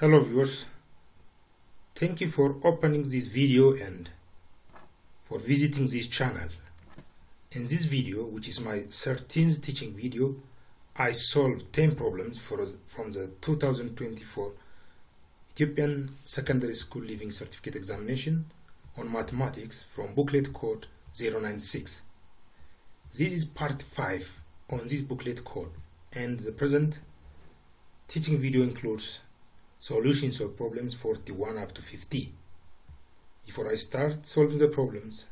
Hello viewers, thank you for opening this video and for visiting this channel. In this video, which is my 13th teaching video, I solved 10 problems from the 2024 Ethiopian Secondary School Leaving Certificate Examination on Mathematics from booklet code 096. This is part 5 on this booklet code, and the present teaching video includes solutions of problems 41 up to 50. Before I start solving the problems,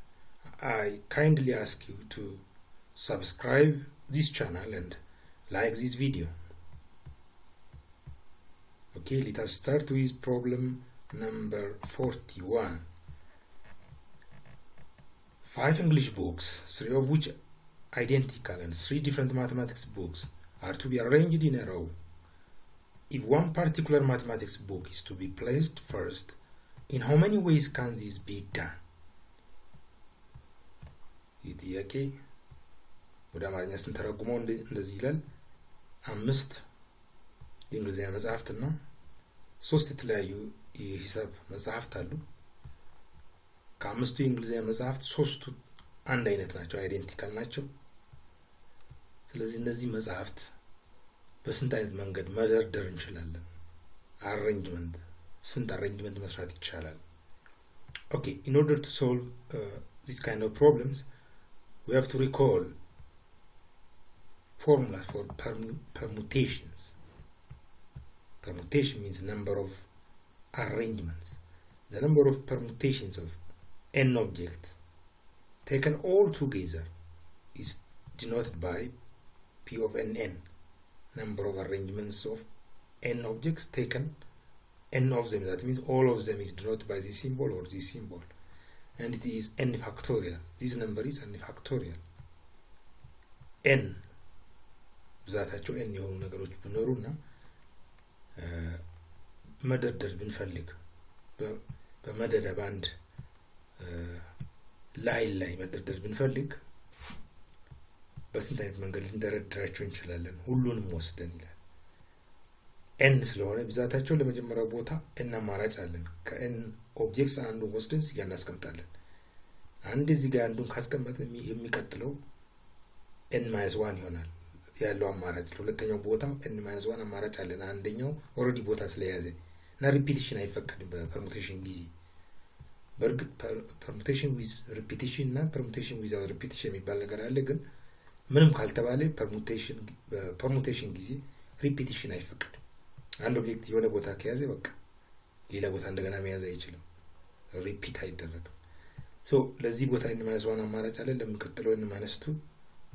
I kindly ask you to subscribe this channel and like this video. Okay, let us start with problem number 41. 5 English books, 3 of which identical, and 3 different mathematics books are to be arranged in a row. If one particular mathematics book is to be placed first, in how many ways can this be done? ይህ ጥያቄ ወደ አማርኛ ስንተረጉመው እንደዚህ ይላል። 5 የእንግሊዝኛ መጽሐፍትና 3 የተለያዩ የሂሳብ መጽሐፍት አሉ። ከአምስቱ የእንግሊዝኛ መጽሐፍት 3ቱ አንድ አይነት ናቸው፣ አይደንቲካል ናቸው። ስለዚህ እነዚህ መጽሐፍት በስንት አይነት መንገድ መደርደር እንችላለን? አሬንጅመንት ስንት አሬንጅመንት መስራት ይቻላል? Okay, in order to solve these kind of problems, we have to recall formulas for permutations. Permutation means number of arrangements. The number of permutations of n objects taken all together is denoted by P of n. Number of arrangements of n objects taken, n of them, that means all of them is denoted by this symbol or this symbol, and it is n factorial. This number is n factorial. n ብዛታቸው n የሆኑ ነገሮች ቢኖሩና መደርደር ብንፈልግ በመደዳ ባንድ ላይ መደርደር ብንፈልግ በስንት አይነት መንገድ ልንደረድራቸው እንችላለን? ሁሉንም ወስደን ይላል። n ስለሆነ ብዛታቸው ለመጀመሪያው ቦታ n አማራጭ አለን። ከn ኦብጀክትስ አንዱን ወስደን እዚህ ጋር እናስቀምጣለን። አንድ እዚህ ጋር አንዱን ካስቀመጥን የሚቀጥለው n-1 ይሆናል ያለው አማራጭ። ለሁለተኛው ቦታ n-1 አማራጭ አለን። አንደኛው ኦሬዲ ቦታ ስለያዘ እና ሪፒቲሽን አይፈቀድም በፐርሙቴሽን ጊዜ። በእርግጥ permutation with repetition እና permutation without repetition የሚባል ነገር አለ፣ ግን ምንም ካልተባለ permutation ጊዜ ሪፒቲሽን አይፈቀድም። አንድ ኦብጀክት የሆነ ቦታ ከያዘ በቃ ሌላ ቦታ እንደገና መያዝ አይችልም፣ ሪፒት አይደረግም። ለዚህ ቦታ n-1 አማራጭ አለ፣ ለሚቀጥለው n-2።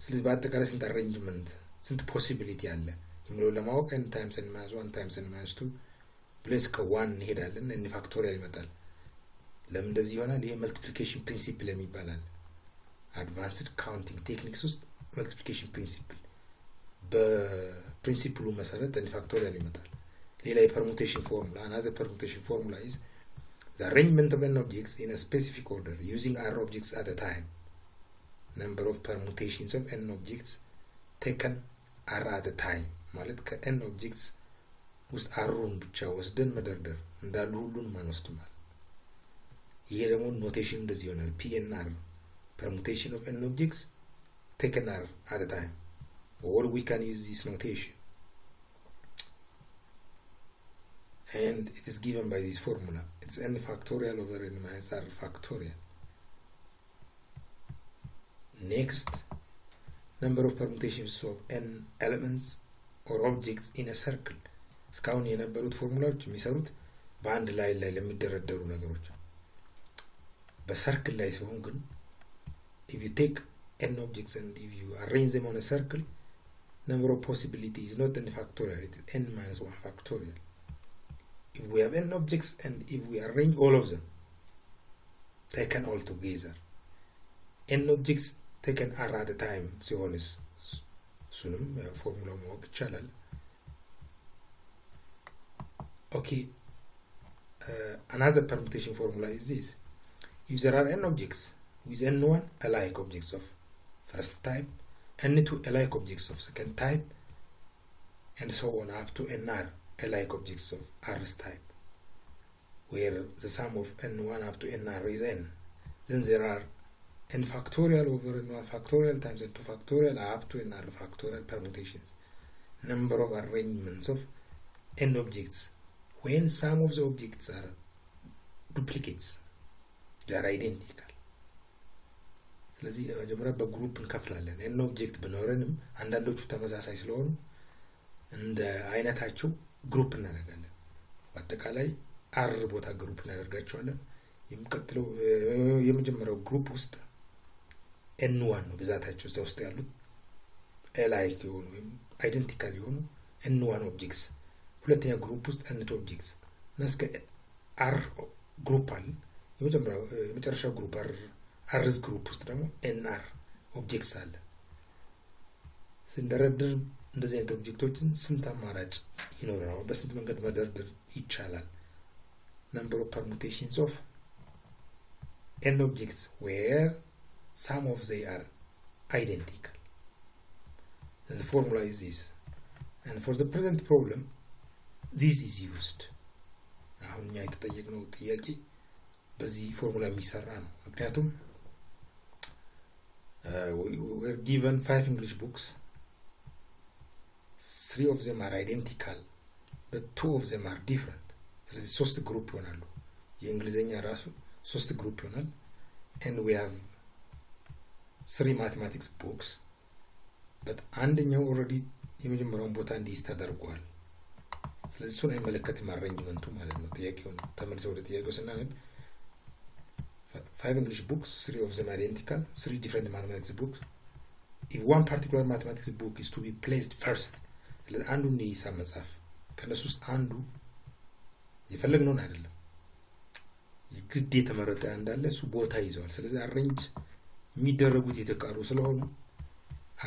ስለዚህ በአጠቃላይ ስንት አሬንጅመንት ስንት ፖሲቢሊቲ አለ የሚለው ለማወቅ n times n-1 times n-2 ፕለስ ከ1 እንሄዳለን፣ n ፋክቶሪያል ይመጣል። ለምን እንደዚህ ይሆናል? ይሄ መልቲፕሊኬሽን ፕሪንሲፕል የሚባላል አድቫንስድ ካውንቲንግ ቴክኒክስ ውስጥ መልቲፕሊኬሽን ፕሪንሲፕል፣ በፕሪንሲፕሉ መሰረት n ፋክቶሪያል ይመጣል። ሌላ የፐርሙቴሽን ፎርሙላ another permutation formula is the arrangement of n objects in a specific order using r objects at a time. Number of permutations of n objects taken r at a time ማለት ከn objects ውስጥ r-ን ብቻ ወስደን መደርደር እንዳሉ ሁሉን ማንወስድም። ይሄ ደግሞ ኖቴሽን እንደዚህ ይሆናል። PNR permutation of n objects taken r at a time, or we can use this notation, and it is given by this formula. It's n factorial over n minus r factorial. Next, number of permutations of n elements or objects in a circle. እስካሁን የነበሩት ፎርሙላዎች የሚሰሩት በአንድ ላይ ለሚደረደሩ ነገሮች። በሰርክል ላይ ሲሆን ግን if you take n objects and if you arrange them on a circle, number of possibilities is not n factorial, it is n-1 factorial. If we have n objects and if we arrange all of them taken all together, n objects taken r at a time ሲሆንስ እሱንም ፎርሙላው ማወቅ ይቻላል። Okay, another permutation formula is this. If there are n objects with n1 alike objects of first type, n2 alike objects of second type, and so on up to nr, alike objects of R's type, where the sum of n1 up to nr is n. Then there are n factorial over n1 factorial times n2 factorial up to nr factorial permutations. Number of arrangements of n objects when some of the objects are duplicates, they are identical. ስለዚህ መጀመሪያ በግሩፕ እንከፍላለን። n ኦብጀክት ብኖረንም አንዳንዶቹ ተመሳሳይ ስለሆኑ እንደ አይነታቸው ግሩፕ እናደርጋለን። በአጠቃላይ r ቦታ ግሩፕ እናደርጋቸዋለን። የሚቀጥለው የመጀመሪያው ግሩፕ ውስጥ n1 ነው ብዛታቸው እዛ ውስጥ ያሉት alike የሆኑ ወይም አይደንቲካል የሆኑ n1 ኦብጀክትስ። ሁለተኛ ግሩፕ ውስጥ n2 ኦብጀክትስ እስከ r ግሩፕ አለ። የመጨረሻው ግሩፕ r's ግሩፕ ውስጥ ደግሞ nr ኦብጀክትስ አለ። ስንደረድር እንደዚህ አይነት ኦብጀክቶችን ስንት አማራጭ ይኖረናል? በስንት መንገድ መደርደር ይቻላል? number of permutations of n objects where some of they are identical. And the formula is this. And for the present problem, this is used. አሁን እኛ የተጠየቅነው ጥያቄ በዚህ ፎርሙላ የሚሰራ ነው። ምክንያቱም we're given 5 English books. 3 of them are identical, but 2 of them are different. ስለዚህ 3 ግሩፕ ይሆናሉ። የእንግሊዘኛ ራሱ 3 ግሩፕ ይሆናል። and we have 3 mathematics books, but አንደኛው already የመጀመሪያውን ቦታ እንዲይዝ ተደርጓል። ስለዚህ እሱን አይመለከትም አሬንጅመንቱ ማለት ነው። ጥያቄውን ተመልሰው ወደ ጥያቄው ስናነብ 5 English books, 3 of them identical, 3 different mathematics books. If one particular mathematics book is to be placed first, ስለዚህ አንዱን የሂሳብ መጽሐፍ ከነሱ ውስጥ አንዱ የፈለግነውን አይደለም የግድ የተመረጠ እንዳለ እሱ ቦታ ይዘዋል። ስለዚህ አሬንጅ የሚደረጉት የተቃሩ ስለሆኑ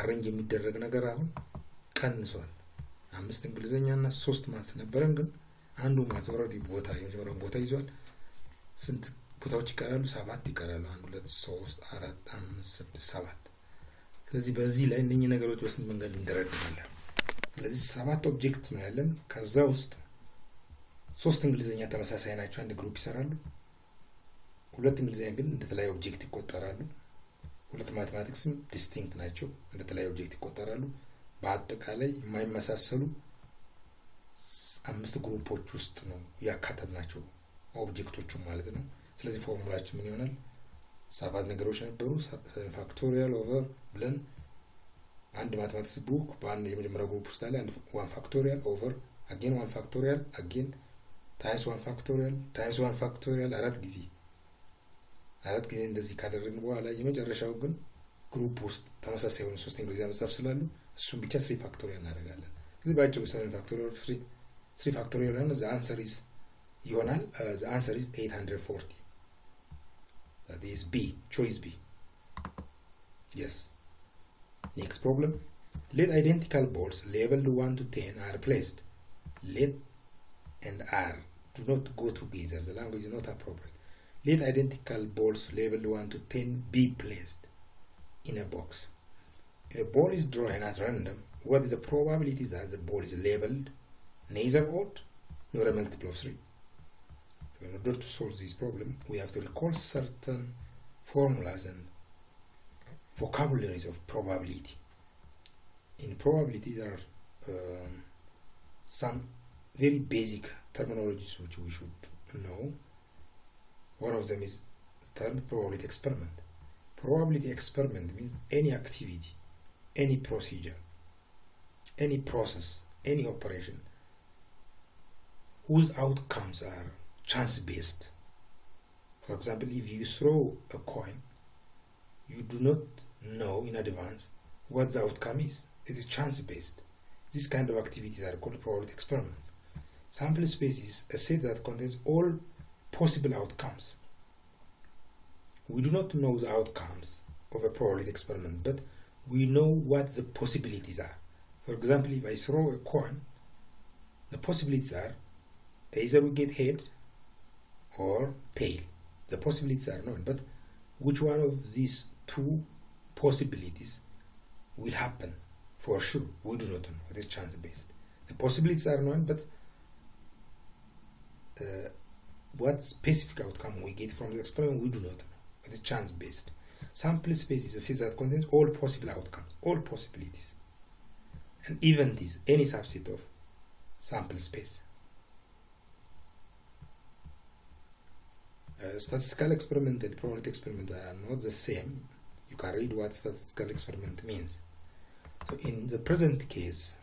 አሬንጅ የሚደረግ ነገር አሁን ቀንሷል። 5 እንግሊዘኛና 3 ማትስ ነበረን፣ ግን አንዱ ማትስ ኦልሬዲ ቦታ የመጀመሪያውን ቦታ ይዟል። ስንት ቦታዎች ይቀራሉ? 7 ይቀራሉ። 1 2 3 4 5 6 7። ስለዚህ በዚህ ላይ እነኚህ ነገሮች በስንት መንገድ እንደረድራለን። ስለዚህ 7 ኦብጀክት ነው ያለን። ከዛ ውስጥ 3 እንግሊዘኛ ተመሳሳይ ናቸው፣ አንድ ግሩፕ ይሰራሉ። 2 እንግሊዘኛ ግን እንደተለያየ ኦብጀክት ይቆጠራሉ። 2 ማቴማቲክስም ዲስቲንክት ናቸው፣ እንደተለያየ ኦብጀክት ይቆጠራሉ። በአጠቃላይ የማይመሳሰሉ 5 ግሩፖች ውስጥ ነው ያካተትናቸው ኦብጀክቶቹ ማለት ነው። ስለዚህ ፎርሙላችን ምን ይሆናል? 7 ነገሮች ነበሩ። ፋክቶሪያል ኦቨር ብለን አንድ ማቴማቲክስ ቡክ በአንድ የመጀመሪያው ግሩፕ ውስጥ አለ። 1 ፋክቶሪያል ኦቨር አጌን 1 ፋክቶሪያል አጌን ታይምስ 1 ፋክቶሪያል ታይምስ 1 ፋክቶሪያል 4 ጊዜ እንደዚህ ካደረግን በኋላ የመጨረሻው ግን ግሩፕ ውስጥ ተመሳሳይ የሆኑ 3 እንግሊዘኛ መጽሐፍ ስላሉ እሱን ብቻ 3 ፋክቶሪያል እናደርጋለን። ስለዚህ ባጭሩ 7 ፋክቶሪያል 3 ፋክቶሪያል ነው። the answer is ይሆናል the answer is 840. that is B, choice B. Yes. Next problem. Let identical balls labeled 1 to 10 are placed. Let and are do not go together. The language is not appropriate. Let identical balls labeled 1 to 10 be placed in a box. If a ball is drawn at random, what is the probability that the ball is labeled neither odd nor a multiple of 3? So in order to solve this problem, we have to recall certain formulas and vocabularies of probability. In probability, there are some very basic terminologies which we should know. One of them is the term probability experiment. Probability experiment means any activity, any procedure, any process, any operation whose outcomes are chance-based. For example, if you throw a coin, you do not know in advance what the outcome is. It is chance-based. These kind of activities are called probability experiments. Sample space is a set that contains all possible outcomes. We do not know the outcomes of a probability experiment, but we know what the possibilities are. For example, if I throw a coin, the possibilities are either we get head or tail. The possibilities are known, but which one of these 2 possibilities will happen for sure, we do not know. It is chance based. The possibilities are known, but what specific outcome we get from the experiment, we do not know. It is chance based. Sample space is a set that contains all possible outcomes, all possibilities. An event is any subset of sample space. Statistical experiment and probability experiment are not the same. You can read what statistical experiment means. So in the present case,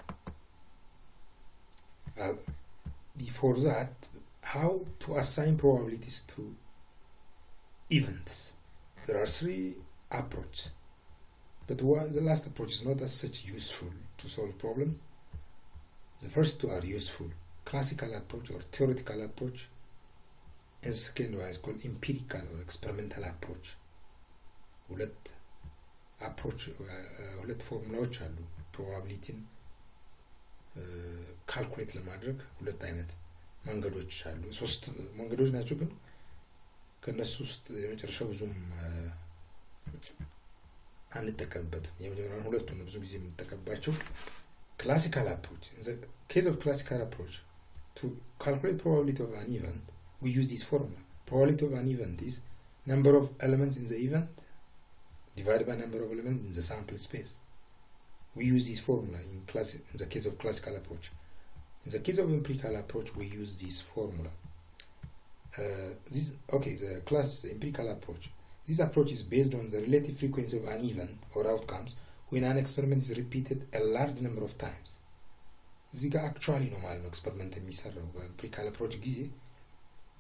before that, how to assign probabilities to events. There are 3 approaches, but the last approach is not as such useful to solve problems. The first 2 are useful: classical approach or theoretical approach, and second one is called empirical or experimental approach. ሁለት ፎርሙላዎች አሉ ፕሮባቢሊቲን ካልኩሌት ለማድረግ ሁለት አይነት መንገዶች አሉ 3 መንገዶች ናቸው ግን ከነሱ ውስጥ የመጨረሻው ብዙም አንጠቀምበትም የመጀመሪያው ሁለቱን ብዙ ጊዜ የምንጠቀምባቸው classical approach. In the case of classical approach, to calculate probability of an event, we use this formula. Probability of an event is number of elements in the event divided by number of elements in the sample space. We use this formula in the case of classical approach. In the case of empirical approach, we use this formula. The empirical approach. This approach is based on the relative frequency of an event or outcomes when an experiment is repeated a large number of times. እዚህ ጋር actually ነው ማለት ነው ኤክስፐሪመንት የሚሰራው በኤምፒሪካል አፕሮች ጊዜ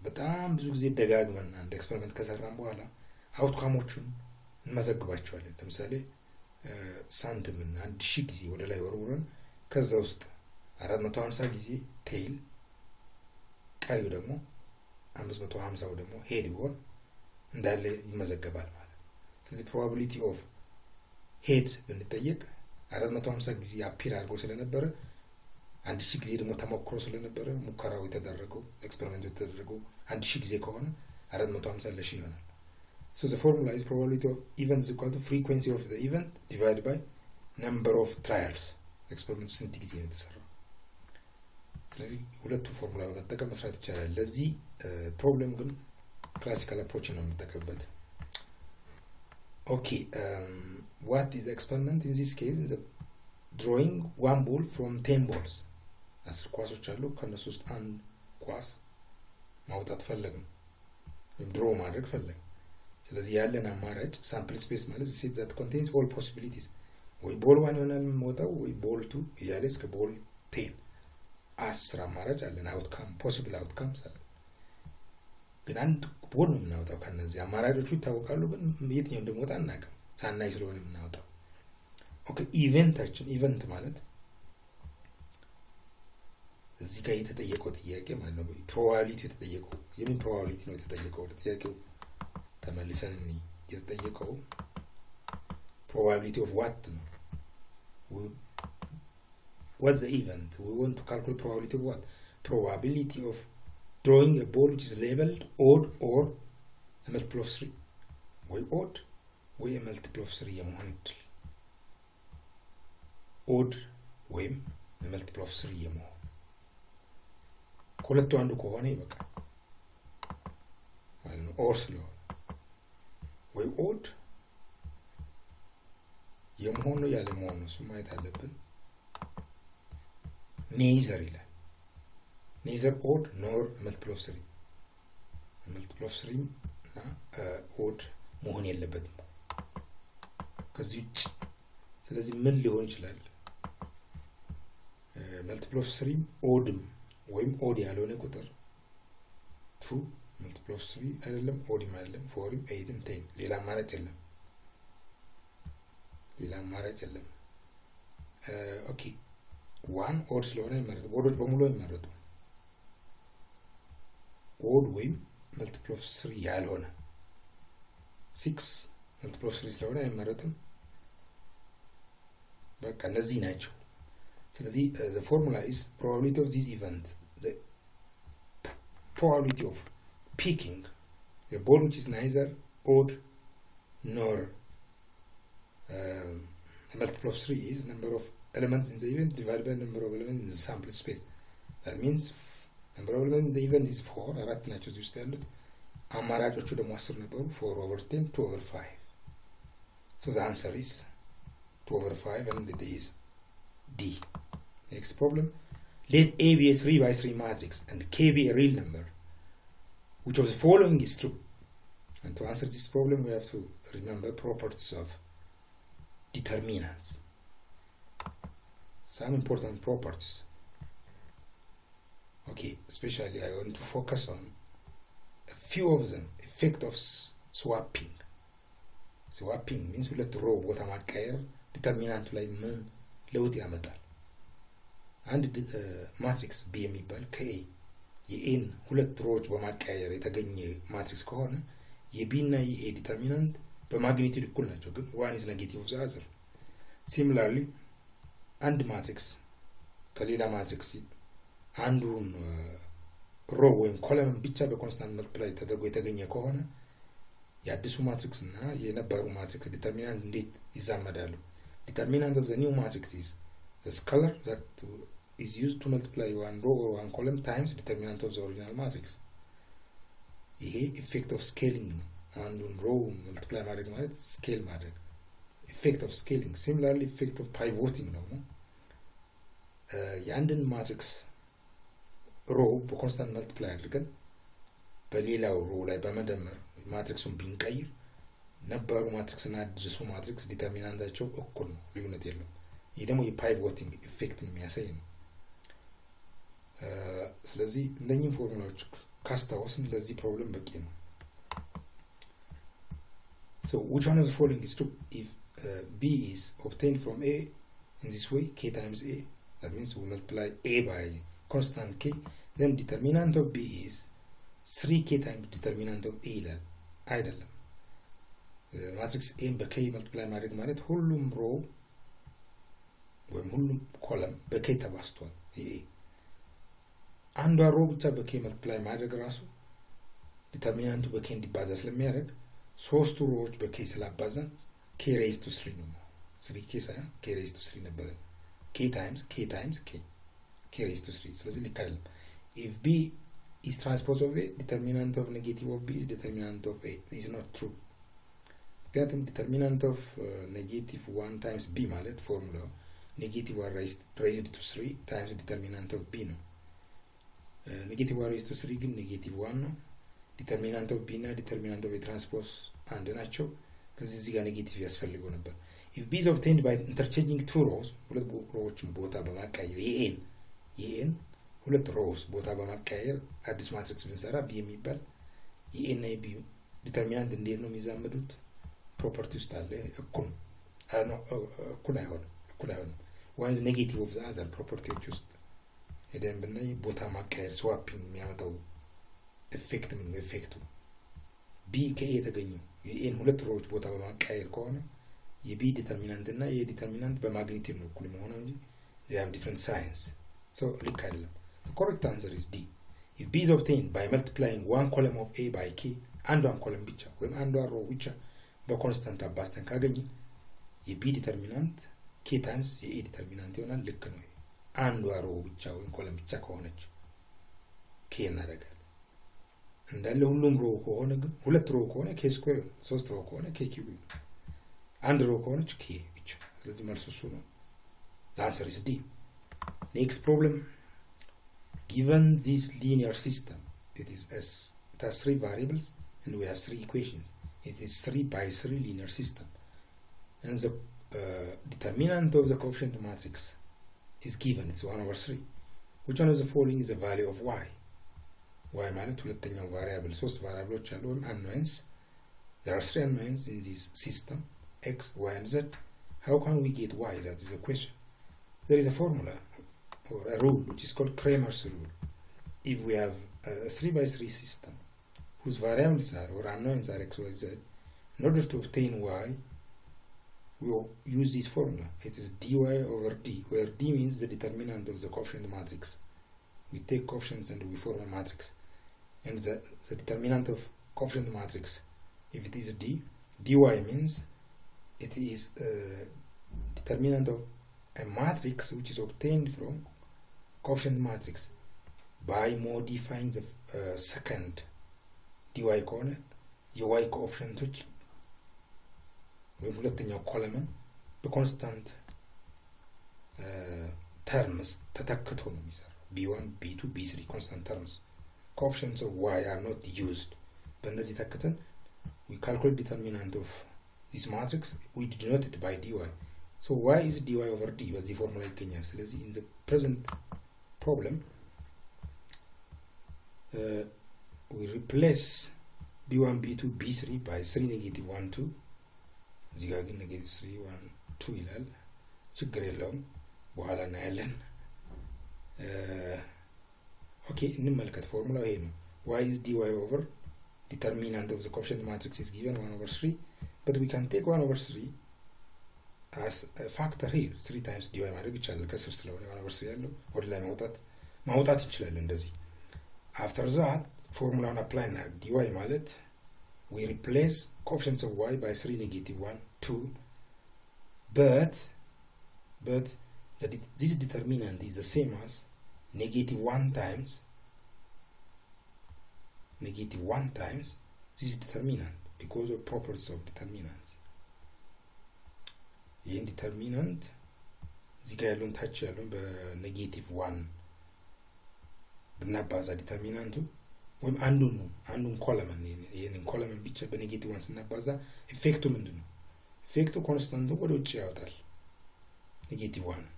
በጣም ብዙ ጊዜ ደጋግመን አንድ ኤክስፐሪመንት ከሰራን በኋላ አውትካሞቹን እንመዘግባቸዋለን ለምሳሌ ሳንቲምን 1000 ጊዜ ወደ ላይ ወርውረን ከዛ ውስጥ 450 ጊዜ ቴይል ቀሪው ደግሞ 550 ደግሞ ሄድ ቢሆን እንዳለ ይመዘገባል ማለት ነው ስለዚህ probability of ሄድ ብንጠይቅ 450 ጊዜ አፒር አድርጎ ስለነበረ 1000 ጊዜ ደግሞ ተሞክሮ ስለነበረ ሙከራው የተደረገው ኤክስፐሪመንቱ የተደረገው 1000 ጊዜ ከሆነ 450 ለሺ ይሆናል so the formula is probability of event is equal to frequency of the event divided by number of trials ኤክስፐሪመንቱ ስንት ጊዜ ነው የተሰራው ስለዚህ ሁለቱ ፎርሙላ በመጠቀም መስራት ይቻላል ለዚህ ፕሮብሌም ግን ክላሲካል አፕሮች ነው የምንጠቀምበት okay what is the experiment in this case is drawing one ball from 10 balls as ኳሶች አሉ ከነሱ ውስጥ አንድ ኳስ ማውጣት ፈለግን ድሮ ማድረግ ፈለግን ስለዚህ ያለን አማራጭ sample space ማለት set that contains all possibilities ወይ ball 1 ይሆናል የምወጣው ወይ ball 2 እያለ እስከ ball 10 10 አማራጭ አለን outcome possible outcomes አለ ግን አንድ ቦል ነው የምናወጣው ከነዚህ አማራጮቹ ይታወቃሉ ግን የትኛው እንደሞታ እናቀም ሳናይ ስለሆነ የምናወጣው ኦኬ ኢቨንት ማለት እዚህ ጋር የተጠየቀው ጥያቄ ማለት ነው ፕሮባቢሊቲ የተጠየቀው የምን ፕሮባቢሊቲ ነው የተጠየቀው ጥያቄው ተመልሰን የተጠየቀው probability of what ነው what's the event we want to calculate probability of what probability of drawing a ball which is labeled odd or a multiple of 3 ወይ odd ወይ a multiple of 3 የመሆን እድል odd ወይም a multiple of 3 የመሆን ከሁለቱ አንዱ ከሆነ ይበቃል ማለት ነው or ስለሆነ ወይ odd የመሆን ነው ያለ መሆን ነው እሱ ማየት አለብን neither ይላል neither odd nor multiple of 3 multiple of 3 እና odd መሆን የለበትም ከዚህ ውጭ ስለዚህ ምን ሊሆን ይችላል multiple of 3 odd ወይም odd ያልሆነ ቁጥር 2 multiple of 3 አይደለም odd አይደለም 4 8 10 ሌላ አማራጭ የለም ኦኬ 1 odd ስለሆነ ይመረጥ oddዎች በሙሉ ይመረጡ odd ወይም multiple of 3 ያልሆነ 6 multiple of 3 ስለሆነ አይመረጥም በቃ እነዚህ ናቸው ስለዚህ the formula is probability of this event the probability of picking a ball which is neither odd nor a multiple of 3 is number of elements in the event divided by number of elements in the sample space that means number of elements in the event is 4 አራት ናቸው እዚህ ውስጥ ያሉት አማራጮቹ ደግሞ 10 ነበሩ 4/10 2/5 so the answer is 2/5 and it is D. Next problem, let A be a 3x3 matrix and K be a real number. Which of the following is true? And to answer this problem we have to remember properties of determinants. Some important properties. Okay, especially I want to focus on a few of them. Effect of swapping. Swapping means ሁለት ሮ ቦታ ማቀየር ዲተርሚናንቱ ላይ ምን ለውጥ ያመጣል። አንድ ማትሪክስ B የሚባል ከA የኤን ሁለት ሮዎች በማቀያየር የተገኘ ማትሪክስ ከሆነ የB እና የA ዲተርሚናንት በማግኒቲዩድ እኩል ናቸው ግን one is negative of the other. Similarly አንድ ማትሪክስ ከሌላ ማትሪክስ አንዱን ሮ ወይም ኮለም ብቻ በኮንስታንት መልቲፕላይ ተደርጎ የተገኘ ከሆነ የአዲሱ ማትሪክስ እና የነበሩ ማትሪክስ ዲተርሚናንት እንዴት ይዛመዳሉ? Determinant of the new matrix is the scalar that is used to multiply one row or one column times determinant of the original matrix. ይሄ effect of scaling ነው። አንዱን row multiply ማድረግ ማለት scale ማድረግ effect of scaling. Similarly effect of pivoting ነው። የአንድን ማትሪክስ row በኮንስታንት መልቲፕላይ አድርገን በሌላው row ላይ በመደመር ማትሪክሱን ቢንቀይር ነበሩ ማትሪክስ እና አዲሱ ማትሪክስ ዲተርሚናንታቸው እኩል ነው ልዩነት የለም። ይሄ ደግሞ የፓይቮቲንግ ኢፌክትን የሚያሳይ ነው። ስለዚህ እነኚህን ፎርሙላዎች ካስታወስን ለዚህ ፕሮብለም በቂ ነው። So which one of the following is true? If B is obtained from A in this way, K times A, that means we multiply A by constant K, then determinant of B is 3K times determinant of A ይላል አይደለም። ማትሪክስ A በK multiply ማድረግ ማለት ሁሉም ሮ ወይም ሁሉም ኮለም በK ተባዝቷል። ይሄ አንዷ ሮ ብቻ በK multiply ማድረግ ራሱ ዲተርሚናንቱ በK እንዲባዛ ስለሚያደርግ ሶስቱ ሮዎች በK ስላባዛን K raised to 3 ነው። 3K ሳይሆን K raised to 3 ነበር። K times K raised to 3 ስለዚህ ልክ አይደለም። If B is transpose of A, determinant of negative of B is determinant of A. This is not true. ምክንያቱም determinant of negative 1 times B ማለት ፎርሙላው negative 1 raised to 3 times determinant of B ነው። negative 1 raised to 3 ግን negative 1 ነው። determinant of B እና determinant of A transpose አንድ ናቸው። ስለዚህ እዚህ ጋር ኔጌቲቭ ያስፈልገው ነበር። if B is obtained by interchanging two rows ሁለት ሮዎችን ቦታ በማቀያየር የኤን ሁለት ሮውስ ቦታ በማቀያየር አዲስ ማትሪክስ ብንሰራ B የሚባል የኤ እና የቢ ዲተርሚናንት እንዴት ነው የሚዛመዱት? ፕሮፐርቲ ውስጥ አለ እኩል አይሆንም one is negative of the other ፕሮፐርቲዎች ውስጥ ሄደን ብናይ ቦታ ማቀያየር ስዋፒንግ የሚያመጣው ኢፌክት ምን ነው? ኢፌክቱ B ከኤ የተገኘው የኤን ሁለት ሮዎች ቦታ በማቀያየር ከሆነ የቢ ዲተርሚናንት እና የዲተርሚናንት በማግኒቲዩድ ነው እኩል መሆኑ እንጂ they have different signs. So ልክ አይደለም። The correct answer is D. If B is obtained by multiplying one column of A by K, አንዷን ኮለም ብቻ ወይም አንዷን ሮ ብቻ በኮንስታንት አባዝተን ካገኘን የቢ ዲተርሚናንት K times የኤ ዲተርሚናንት ይሆናል። ልክ ነው። አንዷ ሮ ብቻ ወይም ኮለም ብቻ ከሆነች K እናደርጋለን። እንዳለ ሁሉም ሮ ከሆነ ግን ሁለት ሮ ከሆነ K ስኩዌር፣ ሶስት ሮ ከሆነ K ኪዩብ፣ አንድ ሮ ከሆነች K ብቻ። ስለዚህ መልሱ እሱ ነው። The answer is D. Next problem. Given this linear system, it has 3 variables and we have 3 equations. It is 3x3 linear system. And the determinant of the coefficient matrix is given. It's 1/3. Which one of the following is the value of y? Y ማለት ሁለተኛው variable። ሶስት variables አሉ unknowns. There are 3 unknowns in this system, x, y and z. How can we get y? That is the question. There is a formula or a rule which is called Cramer's rule. If we have a 3x3 system whose variables are or unknowns are x, y, z, in order to obtain y, we will use this formula. It is dy over d, where d means the determinant of the coefficient matrix. We take coefficients and we form a matrix. And the determinant of coefficient matrix, if it is d, dy means it is determinant of a matrix which is obtained from coefficient matrix by modifying the second dy ከሆነ የy ኮኤፊሽንቶች ወይም ሁለተኛው ኮለመን በኮንስታንት terms ተተክቶ ነው የሚሰራው b1 b2 b3 constant terms coefficients of y are not used በእነዚህ ተክተን we calculate determinant of this matrix we denote it by dy so y is dy over d በዚህ ፎርሙላ ይገኛል ስለዚህ in the present problem we replace b1 b2 b3 by 3 negative 1 2 እዚህ ጋር ግን negative 3 1 2 ይላል ችግር የለውም በኋላ እናያለን ኦኬ እንመልከት ፎርሙላው ይሄ ነው y is dy over determinant of the coefficient matrix is given 1 over 3 but we can take 1 over 3 as a factor here 3 times dy ማድረግ ይቻላል ከስር ስለሆነ 1 over 3 ያለው ወደ ላይ ማውጣት እንችላለን እንደዚህ after that formula apply now dy ማለት we replace coefficients of y by 3 negative 1 2 but this determinant is the same as negative 1 times this determinant because of properties of determinants ይህን determinant እዚህ ጋር ያለውን ታች ያለውን በኔጌቲቭ 1 ብናባዛ ዲተርሚናንቱ ወይም አንዱን ኮለመን ይሄንን ኮለመን ብቻ በኔጌቲቭ 1 ስናባዛ ኢፌክቱ ምንድነው ኢፌክቱ ኮንስታንቱ ወደ ውጭ ያወጣል ኔጌቲቭ 1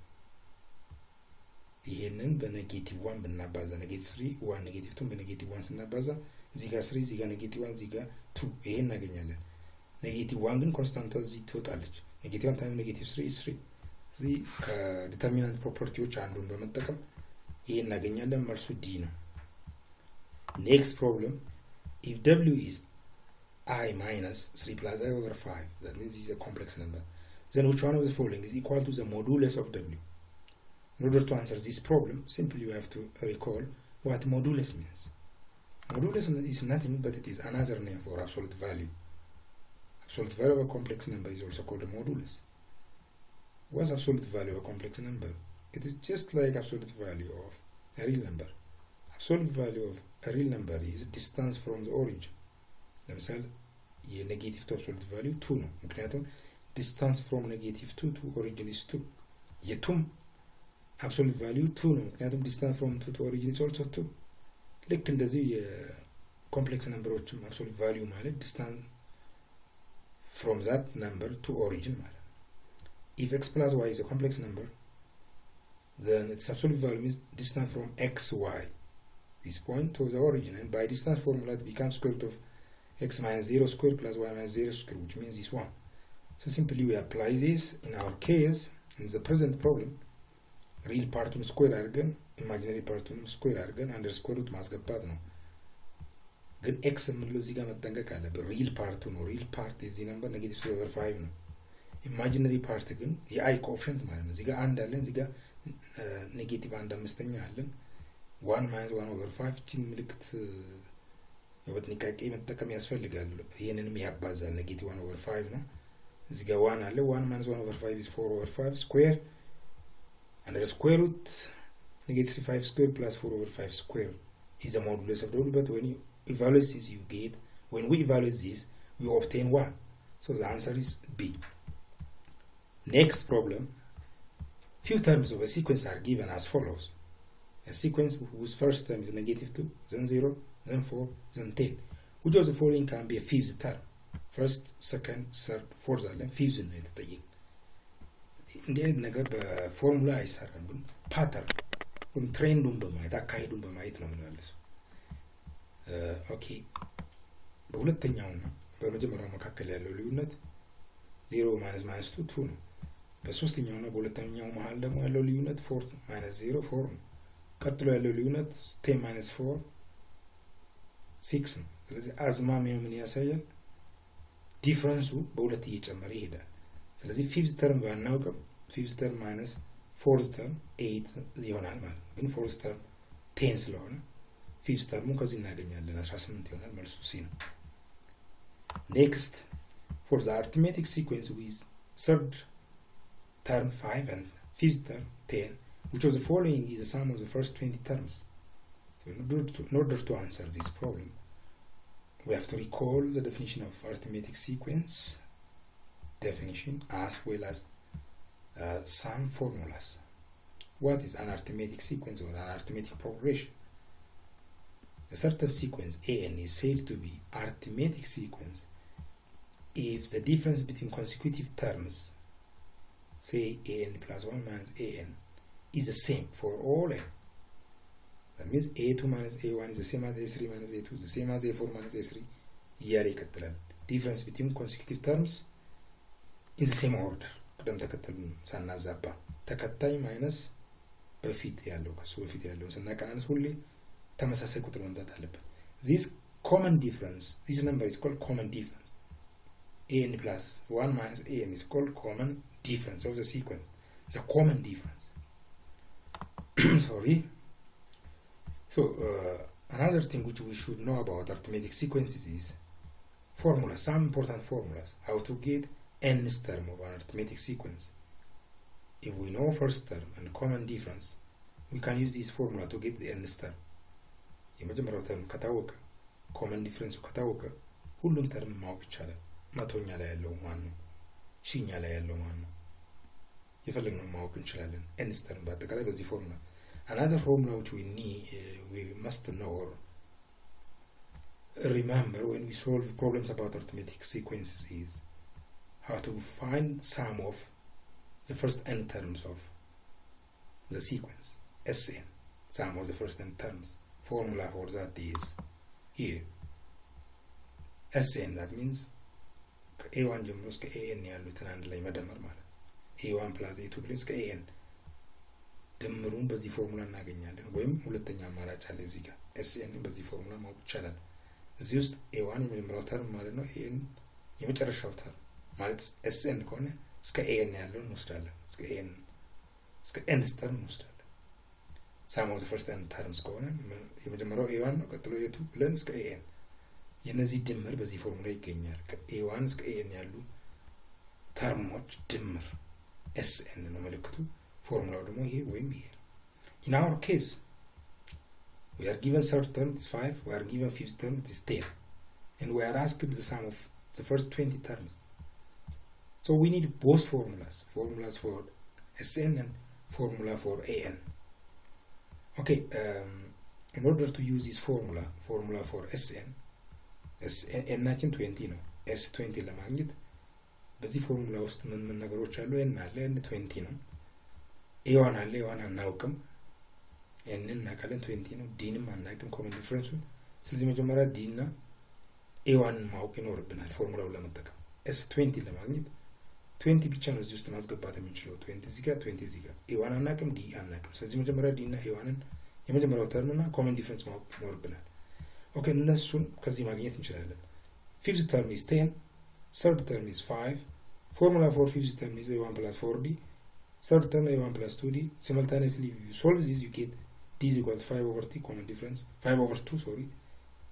ይሄንን በኔጌቲቭ 1 ብናባዛ ኔጌቲቭ 3 1 ኔጌቲቭ 2 በኔጌቲቭ 1 ስናባዛ እዚህ ጋር 3 እዚህ ጋር ኔጌቲቭ 1 እዚህ ጋር 2 ይሄን እናገኛለን ኔጌቲቭ 1 ግን ኮንስታንቷ እዚህ ትወጣለች ኔጌቲቭ 1 ታይምስ ኔጌቲቭ 3 is 3 እዚህ ከዲተርሚናንት ፕሮፐርቲዎች አንዱን በመጠቀም ይሄን እናገኛለን መልሱ ዲ ነው next problem if w is I minus 3 plus I over 5 that means it's a complex number then which one of the following is equal to the modulus of w in order to answer this problem simply you have to recall what modulus means modulus is nothing but it is another name for absolute value of a complex number is also called a modulus what's absolute value of a complex number it is just like absolute value of a real number absolute value of a real number is distance from the origin ለምሳሌ የኔጌቲቭ to absolute value 2 ነው ምክንያቱም distance from negative 2 to origin is 2 የቱም absolute value 2 ነው ምክንያቱም distance from 2 to origin is also 2 ልክ እንደዚህ የኮምፕሌክስ ነምበሮችም absolute value ማለት distance from that number to origin ማለት if x plus y is a complex number then its absolute value is distance from x y this point to the origin and by distance formula it becomes square root of x minus 0 square plus y minus 0 square which means this one so simply we apply this in our case in the present problem real part square አድርገን imaginary part square አድርገን under square root ማስገባት ነው ግን x የምንለው እዚህ ጋር መጠንቀቅ አለብን real part ነው real part የዚህ ነምበር negative 3 over 5 ነው imaginary part ግን የi coefficient ማለት ነው እዚህ ጋር አንድ አለን እዚህ ጋር ኔጌቲቭ 1/5 አለን 1 minus 1 over 5 ቺን ምልክት የበጥንቃቄ መጠቀም ያስፈልጋል ይሄንንም ያባዛል ኔጌቲቭ 1 over 5 ነው እዚህ ጋር 1 አለ 1 minus 1 over 5 is 4 over 5 square and the square root negative 5 square plus 4 over 5 square is a modulus of w but when you evaluate this you get when we evaluate this we obtain 1 so the answer is B next problem few terms of a sequence are given as follows a sequence whose first term is negative 2 then 0 then 4 then 10 which of the following can be a fifth term first second third fourth and fifth ነው የተጠየቀ እንዲህ ነገር በፎርሙላ አይሰራም ግን ፓተርን ወይም ትሬንዱን በማየት አካሄዱን በማየት ነው የምንመልሰው ኦኬ በሁለተኛውና በመጀመሪያው መካከል ያለው ልዩነት 0 minus 2 2 ነው በሶስተኛውና በሁለተኛው መሃል ደግሞ ያለው ልዩነት 4 minus 0 4 ነው ቀጥሎ ያለው ልዩነት 10 minus 4 6 ነው ስለዚህ አዝማሚያው ምን ያሳያል ዲፈረንሱ በሁለት እየጨመረ ይሄዳል ስለዚህ ፊፍዝ ተርም ባናውቅም ፊፍዝ ተርም minus ፎርዝ ተርም 8 ይሆናል ማለት ነው ግን ፎርዝ ተርም 10 ስለሆነ ፊፍዝ ተርሙ ከዚህ እናገኛለን 18 ይሆናል መልሱ ሲ ነው next for the arithmetic sequence with third term 5 and fifth term 10 which of the following is the sum of the first 20 terms So in order to answer this problem, we have to recall the definition of arithmetic sequence definition as well as some formulas. What is an arithmetic sequence or an arithmetic progression? A certain sequence an is said to be arithmetic sequence if the difference between consecutive terms, say an plus 1 minus an, is the same for all n. That means a2 minus a1 is the same as a3 minus a2, is the same as a4 minus a3 እያለ ይቀጥላል። difference between consecutive terms in the same order ቅደም ተከተሉን ሳናዛባ ተከታይ ማይነስ በፊት ያለው ከሱ በፊት ያለው ስናቀናንስ ሁሌ ተመሳሳይ ቁጥር መምጣት አለበት። this common difference, this number is called common difference. an plus 1 minus an is called common difference of the sequence. It's a common difference. Sorry. So another thing which we should know about arithmetic sequences is formulas, some important formulas, how to get nth term of an arithmetic sequence. If we know first term and common difference, we can use this formula to get the nth term. የመጀመሪያው ተርም ከታወቀ ኮመን ዲፍረንሱ ከታወቀ ሁሉም ተርም ማወቅ ይቻላል። መቶኛ ላይ ያለው ማን ነው፣ ሺኛ ላይ ያለው ማን ነው የፈለግነው ማወቅ እንችላለን። nth term በአጠቃላይ በዚህ ፎርሙላ። Another formula which we must know or remember when we solve problems about arithmetic sequences is how to find sum of the first n terms of the sequence, Sn, sum of the first n terms. Formula for that is here. Sn, that means a1 ጀምሮ እስከ an ያሉትን አንድ ላይ መደመር ማለት a1 plus a2 plus an ድምሩን በዚህ ፎርሙላ እናገኛለን። ወይም ሁለተኛ አማራጭ አለ እዚህ ጋር Sn በዚህ ፎርሙላ ማወቅ ይቻላል። እዚህ ውስጥ a1 የመጀመሪያው ተርም ማለት ነው፣ an የመጨረሻው ተርም ማለት Sn ከሆነ እስከ an ያለውን እንወስዳለን። እስከ n ተርም እንወስዳለን። sum of the first n terms ከሆነ የመጀመሪያው a1 ነው፣ ቀጥሎ a2 ብለን እስከ an የነዚህ ድምር በዚህ ፎርሙላ ይገኛል። ከa1 እስከ an ያሉ ተርሞች ድምር Sn ነው ምልክቱ። formula ደግሞ ይሄ ወይም ይሄ። In our case, we are given third term is 5, we are given fifth term is 10, and we are asked the sum of the first 20 terms. So we need both formulas for Sn and formula for an. Okay, in order to use this formula for Sn ናችን 20 ነው። S20 ለማግኘት በዚህ ፎርሙላ ውስጥ ምን ነገሮች አሉ? n አለ፣ n 20 ነው። a1 አለ፣ a1 አናውቅም፣ n እናውቃለን 20 ነው። d-ንም አናውቅም ኮመን ዲፈረንሱን። ስለዚህ መጀመሪያ d እና a1 ማወቅ ይኖርብናል ፎርሙላውን ለመጠቀም። S20 ለማግኘት 20 ብቻ ነው እዚህ ውስጥ ማስገባት የምንችለው። 20 እዚህ ጋር 20 እዚህ ጋር a1 አናውቅም፣ d አናውቅም። ስለዚህ መጀመሪያ d እና a1ን የመጀመሪያው ተርምና ኮመን ዲፈረንስ ማወቅ ይኖርብናል። ኦኬ፣ እነሱን ከዚህ ማግኘት እንችላለን። fifth term is 10, third term is 5. Formula for fifth term is a1 plus 4d, third term a1 plus 2d. Simultaneously if you solve this, you get d is equal to 5 over t, common difference 5 over 2, sorry,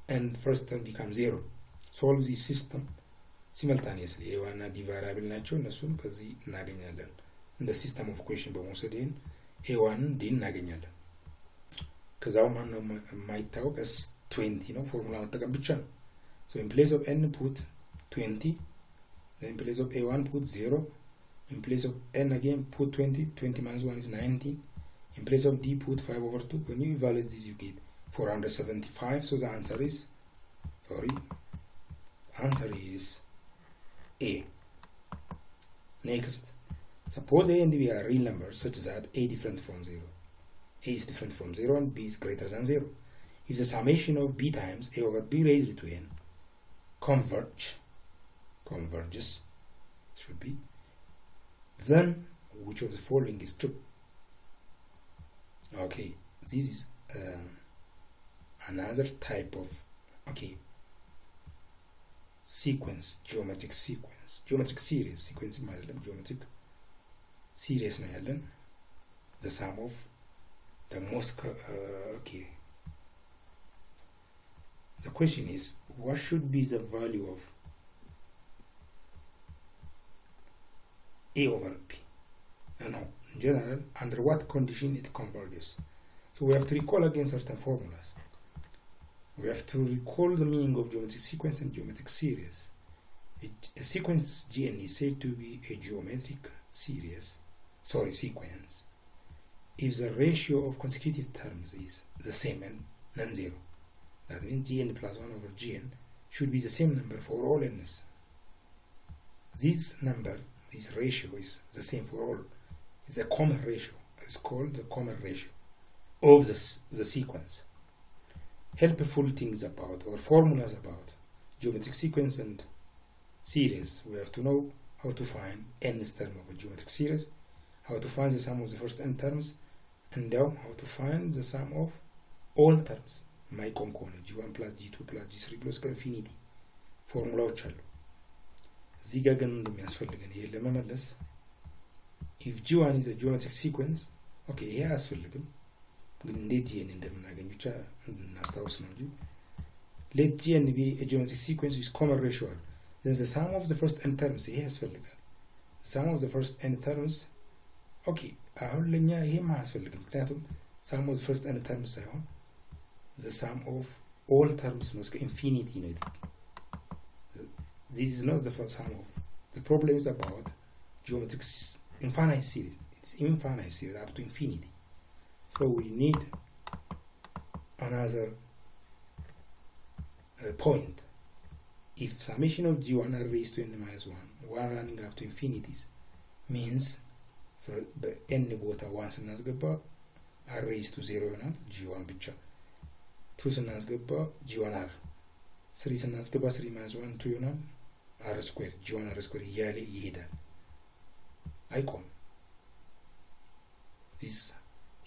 and first term becomes 0. Solve this system simultaneously. a1 እና d variable ናቸው፣ እነሱን ከዚህ እናገኛለን። እንደ ሲስተም ኦፍ ኢኩዌሽን በመውሰድ ይሄን a1 d እናገኛለን። ከዛው ማን ነው የማይታወቅ S20 ነው፣ ፎርሙላ መጠቀም ብቻ ነው። So in place of n put 20, then in place of a1 put 0, in place of n again put 20, 20 minus 1 is 19, in place of d put 5 over 2. When you evaluate this you get 475. So the answer is, answer is A. Next, suppose a and b are real numbers such that a different from 0, a is different from 0 and b is greater than 0. If the summation of b times a over b raised to n converges, should be, then which of the following is true? Okay, this is another type of sequence, geometric series, sequence geometric series ነው ያለን the sum of the most the question is, what should be the value of a over b? No, in general, under what condition it converges. So we have to recall again certain formulas. we have to recall the meaning of geometric sequence and geometric series. A sequence Gn is said to be a geometric sequence if the ratio of consecutive terms is the same and non-zero. That means Gn plus 1 over Gn should be the same number for all n's. This ratio is the same for all. It's a common ratio. It's called the common ratio of the sequence. Helpful things about or formulas about geometric sequence and series. We have to know how to find nth term of a geometric series, how to find the sum of the first n terms, and now how to find the sum of all terms. ማይቆም ከሆነ g1 plus g2 plus g3 plus ኢንፊኒቲ ፎርሙላዎች አሉ። እዚህ ጋር ግን እንደሚያስፈልገን ይሄ ለመመለስ if g1 is a geometric sequence, okay, ይሄ አያስፈልግም ግን እንዴት gn እንደምናገኝ ብቻ እናስታውስ ነው እንጂ let gn be a geometric sequence with common ratio, then the sum of the first n terms ይሄ ያስፈልጋል። sum of the first n terms, okay, አሁን ለኛ ይሄ ማያስፈልግም ምክንያቱም sum of the first n terms ሳይሆን the sum of all terms ነው እስከ infinity ነው። This is not the first sum of. The problem is about geometric infinite series. It's infinite series up to infinity. So we need another point. If summation of g1 r raised to n minus 1 running up to infinities means for n ቦታ 1 ስናስገባ r raised to 0 ይሆናል g1 ብቻ 2 ስናስገባ g1 r 3 ስናስገባ 3 minus 1 2 ይሆናል r square g1 r square እያለ ይሄዳል አይቆም። This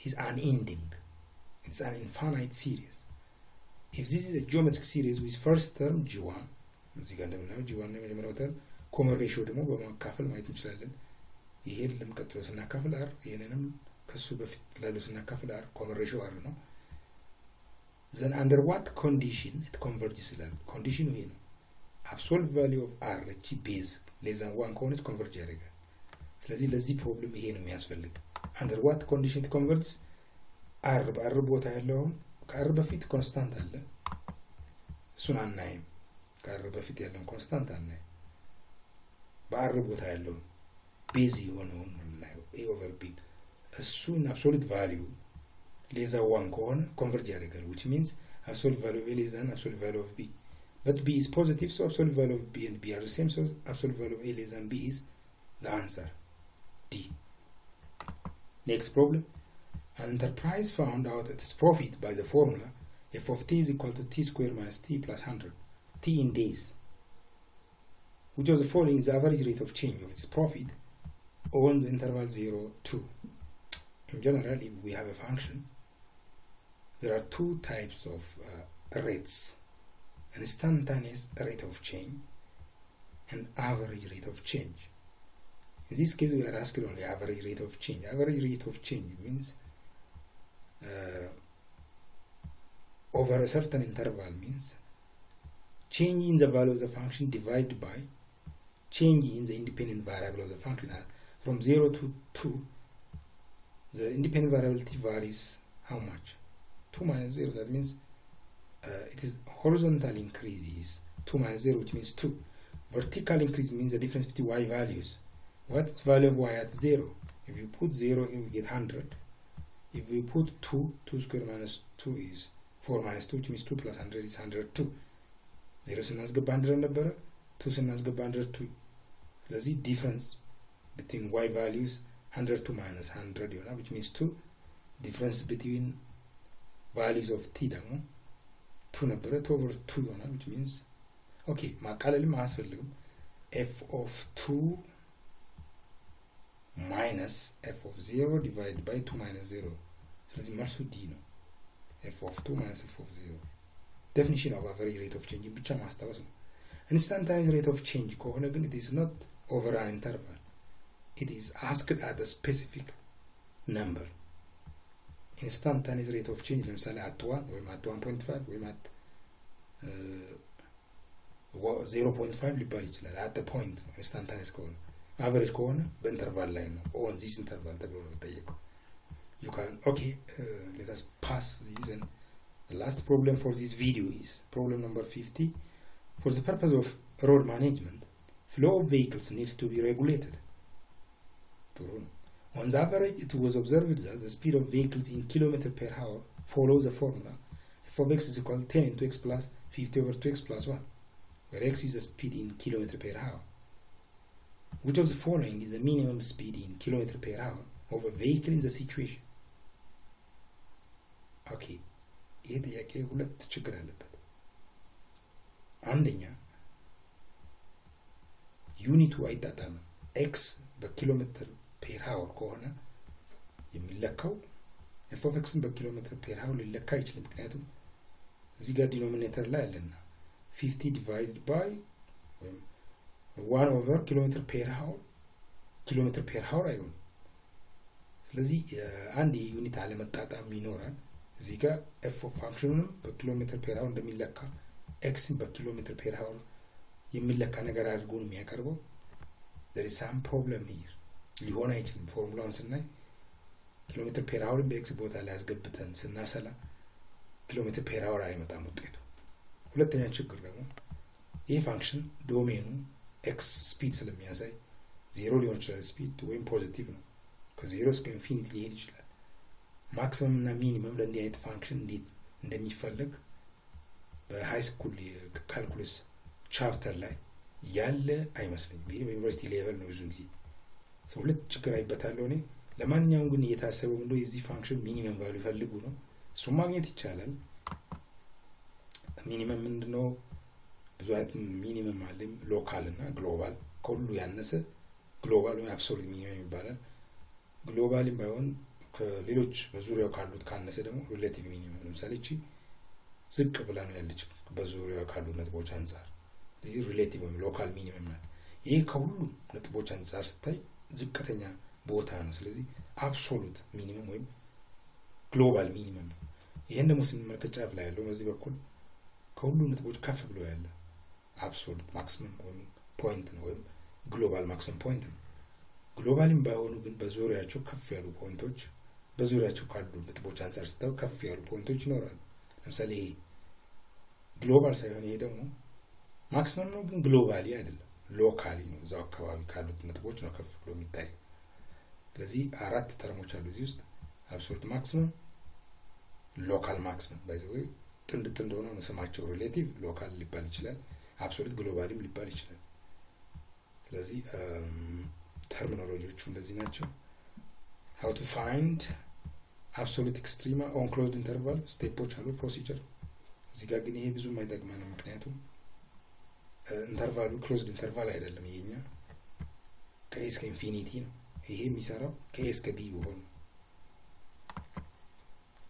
is unending. It's an infinite series. If this is a geometric series with first term g1 እዚህ ጋር እንደምናየው g1 ነው የመጀመሪያው ተርም ኮመን ሬሽዮ ደግሞ በማካፈል ማየት እንችላለን። ይሄን ለምቀጥለው ስናካፍል r ይሄንንም ከሱ በፊት ላለው ስናካፍል r ኮመን ሬሽዮ r ነው። Then under what condition it converges ይላል። ኮንዲሽኑ ይሄ ነው። absolute value of r እቺ ቤዝ less than 1 ከሆነች ኮንቨርጅ ያደርጋል። ስለዚህ ለዚህ ፕሮብሌም ይሄ ነው የሚያስፈልግ። under what condition it converges r በr ቦታ ያለው ከr በፊት ኮንስታንት አለ እሱን አናይም። ከr በፊት ያለው ኮንስታንት አናይም። በr ቦታ ያለው ቤዝ የሆነውን እናየው a over b እሱን absolute value less than 1 ከሆነ ኮንቨርጅ ያደርጋል, which means absolute value of a less than absolute value of b. But b is positive, so absolute value of b and b are the same, so absolute value of a less than b is the answer, D. Next problem. An enterprise found out its profit by the formula f of t is equal to t squared minus t plus 100, t in days. Which of the following is the average rate of change of its profit on the interval 0, 2? In general, if we have a function, there are two types of rates: instantaneous rate of change and average rate of change. In this case, we are asking only average rate of change. Average rate of change means over a certain interval, means change in the value of the function divided by change in the independent variable of the function. From 0 to 2, the independent variable t varies how much? 2 minus 0, that means it is horizontal increase is 2 minus 0, which means 2. Vertical increase means the difference between y values. What's value of y at 0? If you put 0 here, we get 100. If we put 2 squared minus 2 is 4 minus 2, which means 2 plus 100 is 102. 0 ስናስገባ 100 ነበረ, 2 ስናስገባ 102. ስለዚህ difference between y values 102 minus 100 ይሆናል, which means 2. Difference between values of t ደግሞ 2 ነበረ, 2 over 2 ይሆናል, which means okay, ማቃለልም አያስፈልግም. f of 2 minus f of 0 divided by 2 minus 0. ስለዚህ መልሱ d ነው. f of 2 minus f of 0. Definition of average rate of change ብቻ ማስታወስ ነው. Instantaneous rate of change ከሆነ ግን it is not over an interval. It is asked at a specific number. Instantaneous rate of change ለምሳሌ at 1 ወይም at 1.5 ወይም at 0.5 ሊባል ይችላል. at the point instantaneous ከሆነ average ከሆነ በኢንተርቫል ላይ ነው, on this interval ተብሎ ነው የሚጠየቀው. You can, okay, let us pass this and The last problem for this video is problem number 50. For the purpose of road management, flow of vehicles needs to be regulated. On the average, it was observed that the speed of vehicles in km per hour follows the formula f of x is equal to 10 into x plus 50 over 2x plus 1, where x is the speed in km per hour. Which of the following is the minimum speed in km per hour of a vehicle in the situation? Okay, ይሄ ጥያቄ ሁለት ችግር አለበት። አንደኛ ዩኒቱ አይጣጣምም። x በኪሎሜትር ፔር ሃወር ከሆነ የሚለካው f of x በኪሎሜትር ፔር ሃወር ሊለካ አይችልም። ምክንያቱም እዚህ ጋር ዲኖሚኔተር ላይ አለና 50 divided by 1 over kilometer per hour አይሆንም። ስለዚህ አንድ ዩኒት አለመጣጣም ይኖራል። እዚህ ጋር f of functionንም በኪሎሜትር ፔር ሃወር እንደሚለካ x በኪሎሜትር ፔር ሃወር የሚለካ ነገር አድርጎ ነው የሚያቀርበው። there is some problem here። ሊሆን አይችልም። ፎርሙላውን ስናይ ኪሎሜትር ፔር ሃወርን በx ቦታ ላይ አስገብተን ስናሰላ ኪሎሜትር ፔር ሃወር አይመጣም ውጤቱ። ሁለተኛ ችግር ደግሞ ይሄ ፋንክሽን ዶሜኑ x ስፒድ ስለሚያሳይ 0 ሊሆን ይችላል ስፒድ ወይም ፖዚቲቭ ነው። ከ0 እስከ ኢንፊኒቲ ሊሄድ ይችላል። ማክሲመም እና ሚኒመም ለእንዲህ አይነት ፋንክሽን እንዴት እንደሚፈልግ በሃይ ስኩል ካልኩለስ ቻፕተር ላይ ያለ አይመስለኝም። ይሄ በዩኒቨርሲቲ ሌቨል ነው ብዙ ጊዜ ሰው ሁለት ችግር አይበታለሁ እኔ። ለማንኛውም ግን እየታሰበው እንደው የዚህ ፋንክሽን ሚኒመም ቫልዩ ፈልጉ ነው። እሱ ማግኘት ይቻላል። ሚኒመም ምንድነው? ብዙ አይነት ሚኒመም አለ፣ ሎካል እና ግሎባል። ከሁሉ ያነሰ ግሎባል ወይ አብሶሉት ሚኒመም ይባላል። ግሎባልም ባይሆን ከሌሎች በዙሪያው ካሉት ካነሰ ደግሞ ሪሌቲቭ ሚኒመም። ለምሳሌ እቺ ዝቅ ብላ ነው ያለች በዙሪያው ካሉ ነጥቦች አንፃር፣ ይሄ ሪሌቲቭ ወይ ሎካል ሚኒመም ናት። ይሄ ከሁሉ ነጥቦች አንፃር ስታይ ዝቅተኛ ቦታ ነው። ስለዚህ አብሶሉት ሚኒመም ወይም ግሎባል ሚኒመም ነው። ይሄን ደግሞ ስንመለከት ጫፍ ላይ ያለው በዚህ በኩል ከሁሉ ነጥቦች ከፍ ብሎ ያለ አብሶሉት ማክሲመም ወይም ፖይንት ነው ወይም ግሎባል ማክሲመም ፖይንት ነው። ግሎባልም ባይሆኑ ግን በዙሪያቸው ከፍ ያሉ ፖይንቶች በዙሪያቸው ካሉ ነጥቦች አንፃር ስታዩ ከፍ ያሉ ፖይንቶች ይኖራሉ። ለምሳሌ ይሄ ግሎባል ሳይሆን ይሄ ደግሞ ማክሲመም ነው ግን ግሎባሊ አይደለም፣ ሎካሊ ነው። እዛው አካባቢ ካሉት ነጥቦች ነው ከፍ ብሎ የሚታይ። ስለዚህ አራት ተርሞች አሉ እዚህ ውስጥ አብሶሉት ማክሲመም፣ ሎካል ማክሲመም ባይ ዘ ወይ ጥንድ ሆነው ነው ስማቸው። ሪሌቲቭ ሎካል ሊባል ይችላል፣ አብሶሉት ግሎባልም ሊባል ይችላል። ስለዚህ ተርሚኖሎጂዎቹ እንደዚህ ናቸው። how to find absolute extrema on closed interval ስቴፖች አሉ፣ ፕሮሲጀር። እዚህ ጋር ግን ይሄ ብዙ የማይጠቅመን ምክንያቱም ኢንተርቫሉ ክሎዝድ ኢንተርቫል አይደለም። ይሄኛ ከኤ እስከ ኢንፊኒቲ ነው። ይሄ የሚሰራው ከኤ እስከ ቢ ቢሆን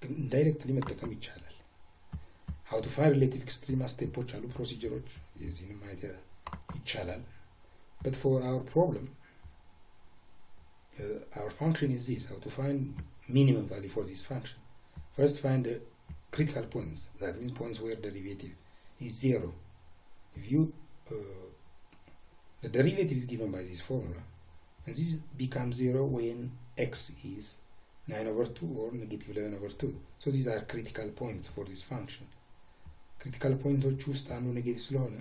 ግን ዳይሬክትሊ መጠቀም ይቻላል። how to find relative extrema ስቴፖች አሉ፣ ፕሮሲጀሮች። የዚህንም ማየት ይቻላል። but for our problem our function is this: how to find minimum value for this function. First, find the critical points. That means points where derivative is 0. If you the derivative is given by this formula, and this becomes 0 when x is 9/2 or negative 11/2. So these are critical points for this function. Critical points ውስጥ አንዱ ኔጌቲቭ ስለሆነ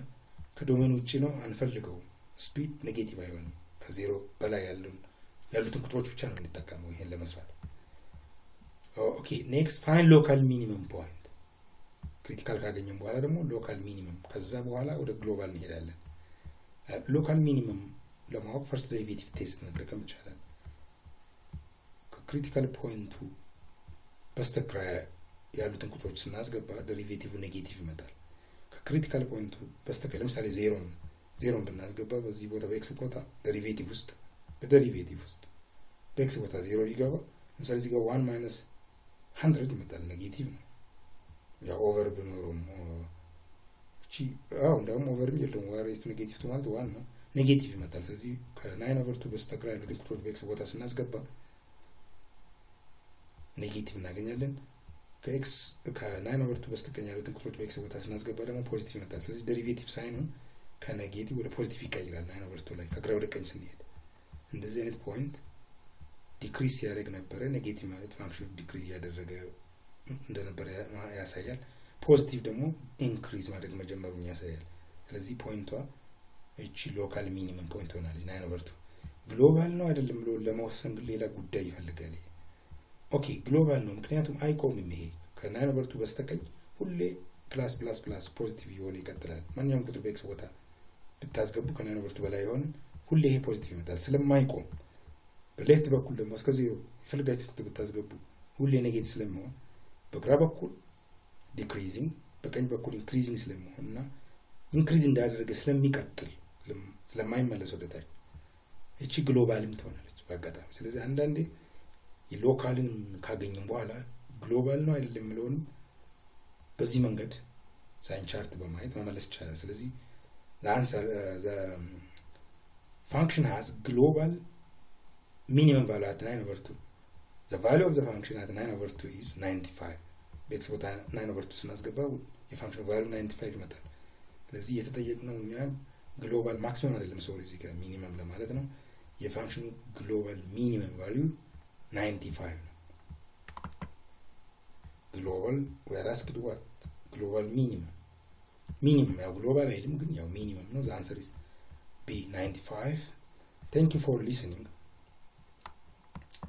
ከዶሜን ውጪ ነው አንፈልገው። ስፒድ ኔጌቲቭ አይሆንም። ከ0 በላይ ያሉትን ቁጥሮች ብቻ ነው የምንጠቀመው ይሄን ለመስራት። ኦኬ ኔክስት ፋይንድ ሎካል ሚኒመም ፖይንት። ክሪቲካል ካገኘን በኋላ ደግሞ ሎካል ሚኒመም፣ ከዛ በኋላ ወደ ግሎባል እንሄዳለን። ሎካል ሚኒመም ለማወቅ ፈርስት ዴሪቬቲቭ ቴስት መጠቀም ይቻላል። ከክሪቲካል ፖይንቱ በስተግራ ያሉትን ቁጥሮች ስናስገባ ዴሪቬቲቭ ኔጌቲቭ ይመጣል። ከክሪቲካል ፖይንቱ በስተቀኝ ለምሳሌ ዜሮን ብናስገባ በዚህ ቦታ በኤክስ ቦታ ዴሪቬቲቭ ውስጥ በዴሪቬቲቭ ውስጥ በኤክስ ቦታ 0 ቢገባ ለምሳሌ እዚህ ጋር 1 minus 100 ይመጣል፣ ኔጌቲቭ ነው። ያው ኦቨር ብኖርም እቺ እንደውም ኦቨር የሚልም ዋሬስቱ ኔጌቲቭ ቱ ማለት 1 ነው፣ ኔጌቲቭ ይመጣል። ስለዚህ ከ9/2 በስተግራ ያሉትን ቁጥሮች በኤክስ ቦታ ስናስገባ ኔጌቲቭ እናገኛለን። ከ9/2 በስተቀኝ ያሉትን ቁጥሮች በኤክስ ቦታ ስናስገባ ደግሞ ፖዚቲቭ ይመጣል። ስለዚህ ዴሪቬቲቭ ሳይኑን ከኔጌቲቭ ወደ ፖዚቲቭ ይቀይራል 9/2 ላይ ከግራ ወደ ቀኝ ስንሄድ። እንደዚህ አይነት ፖይንት ዲክሪዝ ያደርግ ነበረ። ኔጌቲቭ ማለት ፋንክሽን ዲክሪዝ ያደረገ እንደነበረ ያሳያል። ፖዚቲቭ ደግሞ ኢንክሪዝ ማድረግ መጀመሩን ያሳያል። ስለዚህ ፖይንቷ እቺ ሎካል ሚኒመም ፖይንት ሆናለች 9/2። ግሎባል ነው አይደለም ብሎ ለመወሰን ግን ሌላ ጉዳይ ይፈልጋል። ኦኬ ግሎባል ነው ምክንያቱም አይቆምም። ይሄ ከ9/2 በስተቀኝ ሁሌ ፕላስ ፕላስ ፕላስ ፖዚቲቭ የሆነ ይቀጥላል። ማንኛውም ቁጥር በኤክስ ቦታ ብታስገቡ ከ9/2 በላይ የሆነ ሁሌ ይሄ ፖዚቲቭ ይመጣል ስለማይቆም። በሌፍት በኩል ደግሞ እስከ 0 የፈለጋችሁት ቁጥር ብታስገቡ ሁሌ ኔጌቲቭ ስለሚሆን በግራ በኩል ዲክሪዚንግ በቀኝ በኩል ኢንክሪዚንግ ስለሚሆን እና ኢንክሪዝ እንዳደረገ ስለሚቀጥል ስለማይመለስ ወደታች እቺ ግሎባልም ትሆናለች በአጋጣሚ። ስለዚህ አንዳንዴ የሎካልን ካገኘን በኋላ ግሎባል ነው አይደለም የሚለውንም በዚህ መንገድ ሳይን ቻርት በማየት መመለስ ይቻላል። ስለዚህ the answer the function has global minimum value at 9/2. the value of the function at 9/2 is 95. በኤክስ ቦታ 9/2 ስናስገባው የፋንክሽኑ ቫልዩ 95 ይመጣል። ስለዚህ የተጠየቅነው እኛ ግሎባል ማክሲመም አይደለም ሶሪ እዚህ ጋር ሚኒመም ለማለት ነው። የፋንክሽኑ ግሎባል ሚኒመም ቫልዩ 95 ነው። ግሎባል we are asked what global minimum ያው ግሎባል አይልም ግን ያው ሚኒመም ነው። the answer is B 95. thank you for listening.